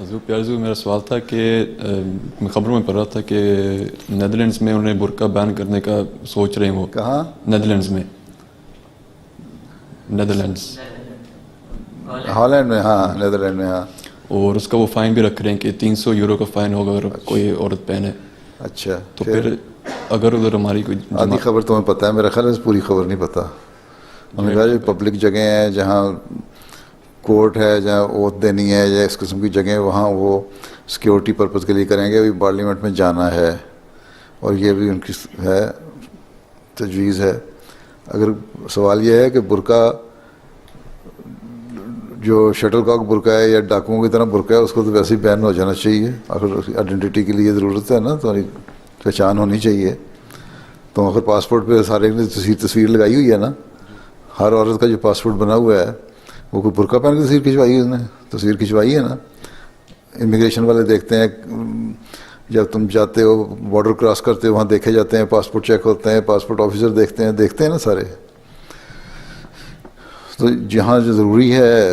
حضور پیارے حضور میرا سوال تھا کہ میں خبروں میں پڑھ رہا تھا کہ نیدرلینڈز میں انہیں برقع بین کرنے کا سوچ رہے ہیں وہ. کہاں؟ نیدرلینڈز میں. نیدرلینڈز ہالینڈ میں. ہاں نیدرلینڈ میں. ہاں. اور اس کا وہ فائن بھی رکھ رہے ہیں کہ 300 یورو کا فائن ہوگا اگر کوئی عورت پہنے. اچھا تو پھر اگر ادھر ہماری کوئی آدھی خبر تمہیں پتہ ہے، میرا خیال ہے پوری خبر نہیں پتہ. انہوں نے کہا جو پبلک جگہیں ہیں جہاں کورٹ ہے، جہاں اوت دینی ہے یا اس قسم کی جگہیں، وہاں وہ سیکیورٹی پرپز کے لیے کریں گے. ابھی پارلیمنٹ میں جانا ہے اور یہ بھی ان کی ہے تجویز ہے. اگر سوال یہ ہے کہ برقع جو شٹل کاک برقع ہے یا ڈاکوؤں کی طرح برقع ہے، اس کو تو ویسے ہی بین ہو جانا چاہیے. آخر اس کی آئیڈینٹی کے لیے ضرورت ہے نا، تمہاری پہچان ہونی چاہیے. تو آخر پاسپورٹ پہ سارے نے تصویر لگائی ہوئی ہے نا. ہر عورت کا جو پاسپورٹ بنا ہوا ہے وہ کوئی برقع پہن کے تصویر کھنچوائی ہے، اس نے تصویر کھنچوائی ہے نا. امیگریشن والے دیکھتے ہیں جب تم جاتے ہو بارڈر کراس کرتے ہو، وہاں دیکھے جاتے ہیں، پاسپورٹ چیک ہوتے ہیں، پاسپورٹ آفیسر دیکھتے ہیں نا سارے. تو جہاں جو ضروری ہے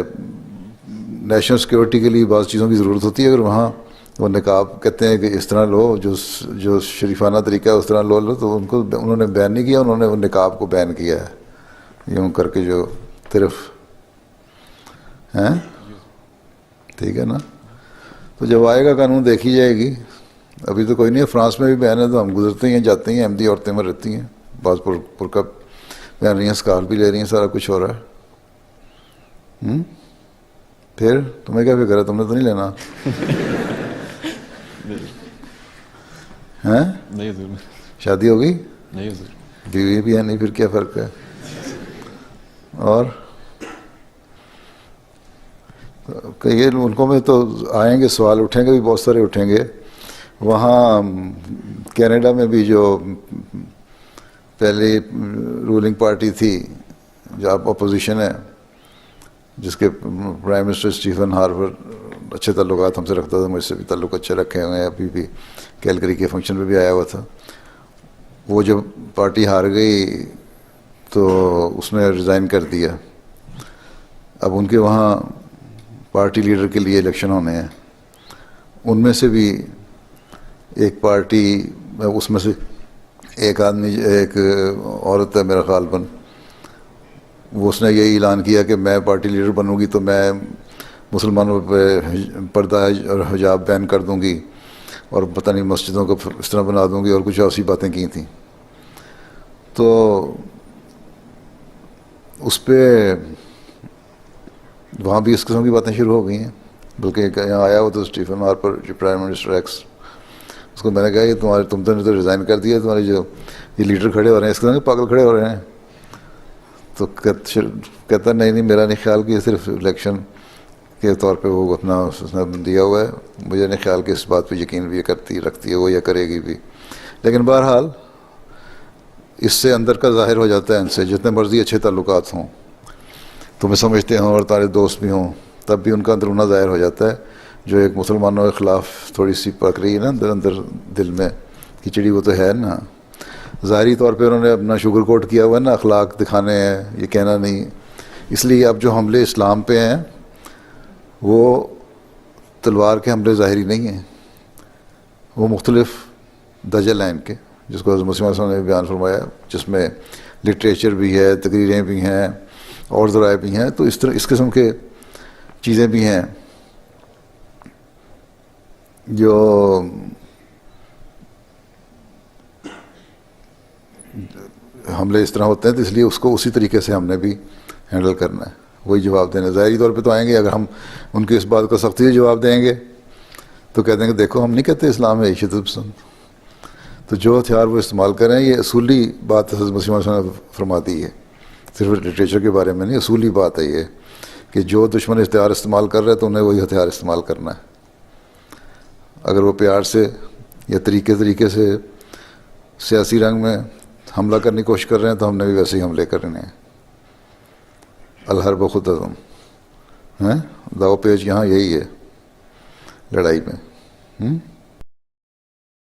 نیشنل سیکیورٹی کے لیے بعض چیزوں کی ضرورت ہوتی ہے، اگر وہاں وہ نقاب کہتے ہیں کہ اس طرح لو، جو شریفانہ طریقہ ہے اس طرح لو، تو انہوں نے بین نہیں کیا، انہوں نے وہ نقاب کو بین کیا ہے یوں کر کے جو طرف ہیں. ٹھیک ہے نا. تو جب آئے گا قانون دیکھی جائے گی. ابھی تو کوئی نہیں ہے. فرانس میں بھی بین ہے تو ہم گزرتے ہیں، جاتے ہیں، احمدی عورتیں میں رہتی ہیں، بعض برقع پہن رہی ہیں، اسکارف بھی لے رہی ہیں، سارا کچھ ہو رہا ہے. پھر تمہیں کیا فکر ہے؟ تم نے تو نہیں لینا ہیں؟ نہیں حضور. شادی ہو گئی؟ نہیں حضور. بیوی بھی ہے نہیں، پھر کیا فرق ہے؟ اور کئی ملکوں میں تو آئیں گے، سوال اٹھیں گے بھی، بہت سارے اٹھیں گے. وہاں کینیڈا میں بھی جو پہلی رولنگ پارٹی تھی، جو اب اپوزیشن ہے، جس کے پرائم منسٹر اسٹیفن ہارپر اچھے تعلقات ہم سے رکھتا تھا، مجھ سے بھی تعلق اچھے رکھے ہوئے ہیں، ابھی بھی کیلگری کے فنکشن پہ بھی آیا ہوا تھا. وہ جب پارٹی ہار گئی تو اس نے ریزائن کر دیا. اب ان کے وہاں پارٹی لیڈر کے لیے الیکشن ہونے ہیں. ان میں سے بھی ایک پارٹی، اس میں سے ایک آدمی، ایک عورت ہے میرا خیال بن، وہ اس نے یہی اعلان کیا کہ میں پارٹی لیڈر بنوں گی تو میں مسلمانوں پہ پردہ اور حجاب بین کر دوں گی، اور پتہ نہیں مسجدوں کو اس طرح بنا دوں گی، اور کچھ ایسی باتیں کی تھیں. تو اس پہ وہاں بھی اس قسم کی باتیں شروع ہو گئی ہیں. بلکہ یہاں آیا ہوا تو اسٹیفن ہارپر جو پرائم منسٹر ایکس، اس کو میں نے کہا کہ تم تو ریزائن کر دیا، تمہارے جو یہ لیڈر کھڑے ہو رہے ہیں اس قسم کے پاگل کھڑے ہو رہے ہیں. تو کہتا نہیں میرا نہیں خیال کہ یہ صرف الیکشن کے طور پہ وہ اپنا اس نے دیا ہوا ہے، مجھے نہیں خیال کہ اس بات پہ یقین بھی رکھتی ہے وہ، یا کرے گی بھی. لیکن بہرحال اس سے اندر کا ظاہر ہو جاتا ہے. ان سے جتنے مرضی اچھے تعلقات ہوں، تمہیں سمجھتے ہوں اور تمہارے دوست بھی ہوں، تب بھی ان کا اندرونہ ظاہر ہو جاتا ہے. جو ایک مسلمانوں کے خلاف تھوڑی سی پک رہی ہے نا اندر دل میں کھچڑی، وہ تو ہے نا. ظاہری طور پہ انہوں نے اپنا شوگر کوٹ کیا ہوا ہے نا، اخلاق دکھانے ہیں، یہ کہنا نہیں. اس لیے اب جو حملے اسلام پہ ہیں وہ تلوار کے حملے ظاہری نہیں ہیں، وہ مختلف دجل ہیں ان کے، جس کو حضرت مسیح نے بیان فرمایا، جس میں لٹریچر بھی ہے، تقریریں بھی ہیں، اور ذرائع بھی ہیں. تو اس قسم کے چیزیں بھی ہیں جو حملے اس طرح ہوتے ہیں. تو اس لیے اس کو اسی طریقے سے ہم نے بھی ہینڈل کرنا ہے، وہی جواب دینا. ظاہری طور پہ تو آئیں گے، اگر ہم ان کی اس بات کا سختی سے جواب دیں گے تو کہہ دیں گے دیکھو ہم نہیں کہتے اسلام ہے شدت پسند. تو جو ہتھیار وہ استعمال کریں، یہ اصولی بات حضرت مسیح نے فرما دی ہے، صرف لٹریچر کے بارے میں نہیں، اصولی بات ہے یہ کہ جو دشمن ہتھیار استعمال کر رہے ہیں تو انہیں وہی ہتھیار استعمال کرنا ہے. اگر وہ پیار سے یا طریقے سے سیاسی رنگ میں حملہ کرنے کی کوشش کر رہے ہیں تو ہم نے بھی ویسے ہی حملے کرنے ہیں. الحرب خطۃ ہیں، داؤ پیچ یہاں یہی ہے لڑائی میں.